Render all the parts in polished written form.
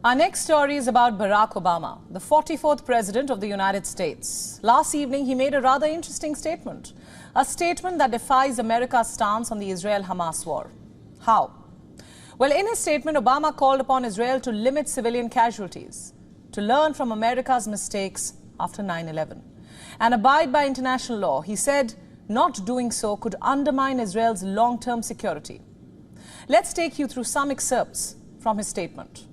Our next story is about Barack Obama, the 44th President of the United States. Last evening, he made a rather interesting statement. A statement that defies America's stance on the Israel-Hamas war. How? Well, in his statement, Obama called upon Israel to limit civilian casualties, to learn from America's mistakes after 9/11, and abide by international law. He said not doing so could undermine Israel's long-term security. Let's take you through some excerpts from his statement.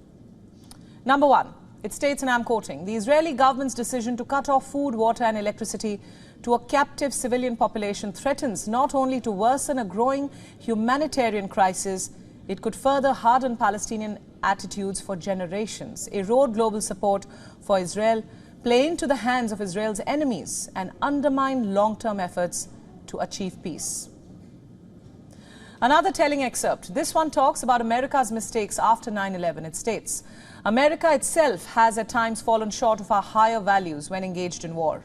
Number one, it states, and I'm quoting, the Israeli government's decision to cut off food, water and electricity to a captive civilian population threatens not only to worsen a growing humanitarian crisis, it could further harden Palestinian attitudes for generations, erode global support for Israel, play into the hands of Israel's enemies, and undermine long-term efforts to achieve peace. Another telling excerpt. This one talks about America's mistakes after 9/11. It states, America itself has at times fallen short of our higher values when engaged in war.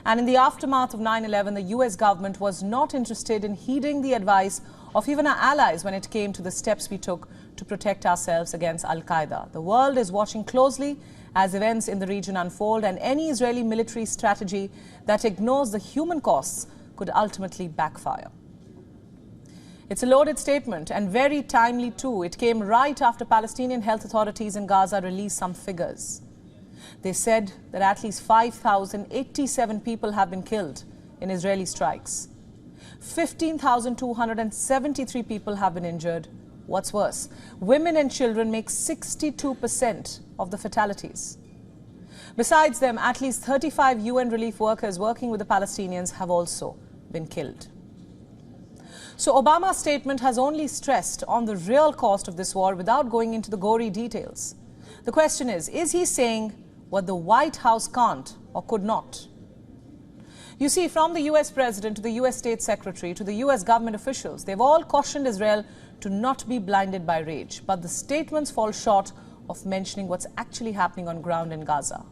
And in the aftermath of 9/11, the US government was not interested in heeding the advice of even our allies when it came to the steps we took to protect ourselves against Al-Qaeda. The world is watching closely as events in the region unfold, and any Israeli military strategy that ignores the human costs could ultimately backfire. It's a loaded statement and very timely too. It came right after Palestinian health authorities in Gaza released some figures. They said that at least 5,087 people have been killed in Israeli strikes. 15,273 people have been injured. What's worse, women and children make 62% of the fatalities. Besides them, at least 35 UN relief workers working with the Palestinians have also been killed. So Obama's statement has only stressed on the real cost of this war without going into the gory details. The question is he saying what the White House can't or could not? You see, from the US President to the US State Secretary to the US government officials, they've all cautioned Israel to not be blinded by rage. But the statements fall short of mentioning what's actually happening on ground in Gaza.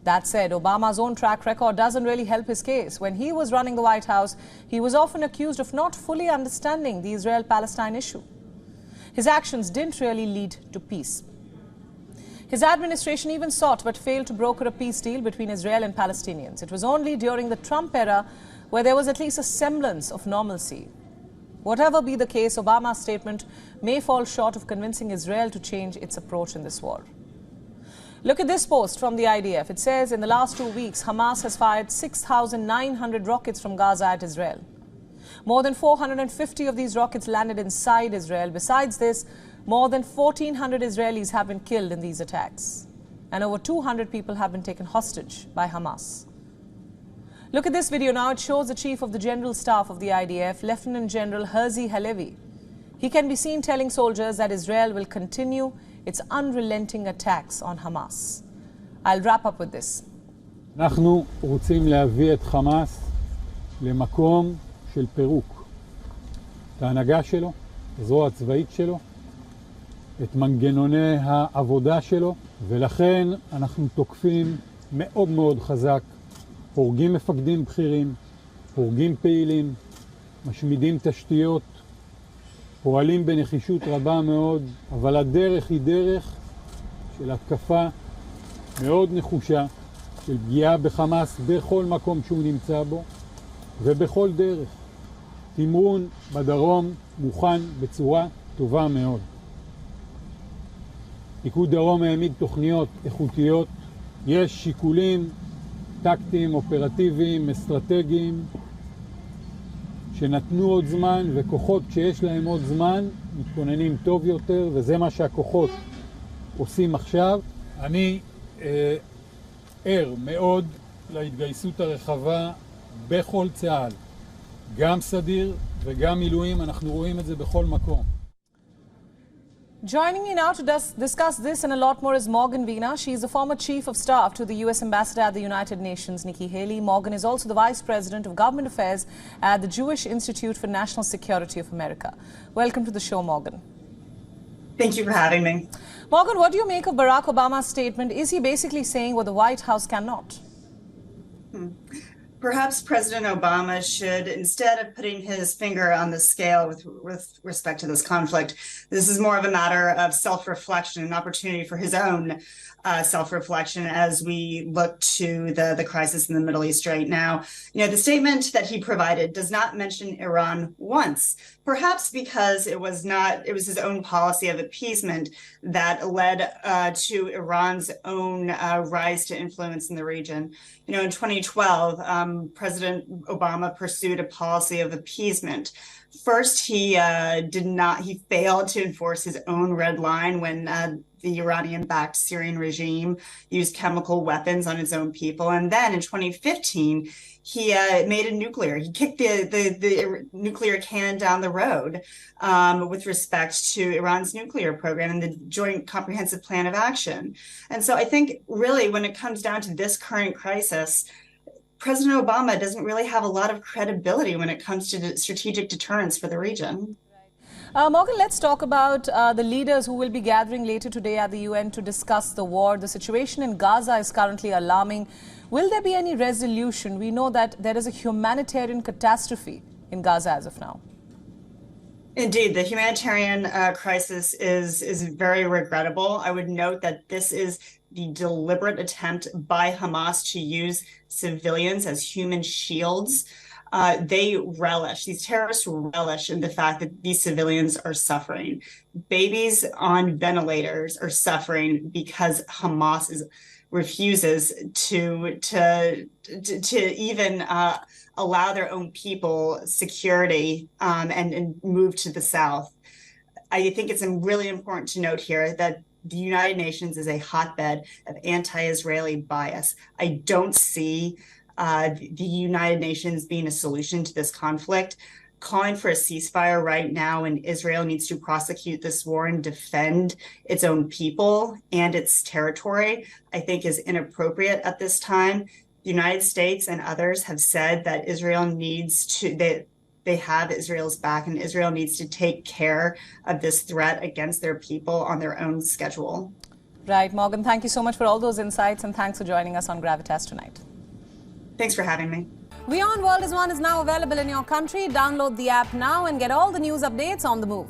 That said, Obama's own track record doesn't really help his case. When he was running the White House, he was often accused of not fully understanding the Israel-Palestine issue. His actions didn't really lead to peace. His administration even sought but failed to broker a peace deal between Israel and Palestinians. It was only during the Trump era where there was at least a semblance of normalcy. Whatever be the case, Obama's statement may fall short of convincing Israel to change its approach in this war. Look at this post from the IDF. It says, in the last 2 weeks, Hamas has fired 6,900 rockets from Gaza at Israel. More than 450 of these rockets landed inside Israel. Besides this, more than 1,400 Israelis have been killed in these attacks. And over 200 people have been taken hostage by Hamas. Look at this video now. It shows the chief of the General Staff of the IDF, Lieutenant General Herzi Halevi. He can be seen telling soldiers that Israel will continue its unrelenting attacks on Hamas. I'll wrap up with this. אנחנו רוצים להביא את חמאס למקום של פירוק. את ההנהגה שלו, הזרוע הצבאית שלו, את מנגנוני העבודה שלו, ולכן אנחנו תוקפים מאוד מאוד חזק, הורגים מפקדים בכירים, הורגים פעילים, משמידים תשתיות, פועלים בנחישות רבה מאוד, אבל הדרך היא דרך של התקפה מאוד נחושה, של פגיעה בחמאס בכל מקום שהוא נמצא בו, ובכל דרך. תמרון בדרום מוכן בצורה טובה מאוד. פיקוד דרום העמיד תוכניות איכותיות, יש שיקולים טקטיים, אופרטיביים, אסטרטגיים, שנתנו עוד זמן, וכוחות שיש להם עוד זמן מתכוננים טוב יותר, וזה מה שהכוחות עושים עכשיו. אני ער מאוד להתגייסות הרחבה בכל צה"ל, גם סדיר וגם מילואים, אנחנו רואים את זה בכל מקום. Joining me now to discuss this and a lot more is Morgan Veena. She is the former Chief of Staff to the U.S. Ambassador at the United Nations, Nikki Haley. Morgan is also the Vice President of Government Affairs at the Jewish Institute for National Security of America. Welcome to the show, Morgan. Thank you for having me. Morgan, what do you make of Barack Obama's statement? Is he basically saying what the White House cannot? Perhaps President Obama should, instead of putting his finger on the scale with respect to this conflict, this is more of a matter of self-reflection, an opportunity for his own self-reflection as we look to the crisis in the Middle East right now. The statement that he provided does not mention Iran once, perhaps because it was his own policy of appeasement that led to Iran's own rise to influence in the region. In 2012, President Obama pursued a policy of appeasement. First, he failed to enforce his own red line when the Iranian-backed Syrian regime used chemical weapons on its own people. And then in 2015, he he kicked the nuclear can down the road with respect to Iran's nuclear program and the Joint Comprehensive Plan of Action. And so I think really when it comes down to this current crisis, President Obama doesn't really have a lot of credibility when it comes to strategic deterrence for the region. Morgan, let's talk about the leaders who will be gathering later today at the UN to discuss the war. The situation in Gaza is currently alarming. Will there be any resolution? We know that there is a humanitarian catastrophe in Gaza as of now. Indeed, the humanitarian crisis is very regrettable. I would note that this is the deliberate attempt by Hamas to use civilians as human shields. These terrorists relish in the fact that these civilians are suffering. Babies on ventilators are suffering because Hamas refuses to even allow their own people security and move to the south. I think it's really important to note here that the United Nations is a hotbed of anti-Israeli bias. I don't see the United Nations being a solution to this conflict. Calling for a ceasefire right now when Israel needs to prosecute this war and defend its own people and its territory, I think is inappropriate at this time. The United States and others have said that Israel needs to, they have Israel's back, and Israel needs to take care of this threat against their people on their own schedule. Right, Morgan, thank you so much for all those insights, and thanks for joining us on Gravitas tonight. Thanks for having me. WION World is now available in your country. Download the app now and get all the news updates on the move.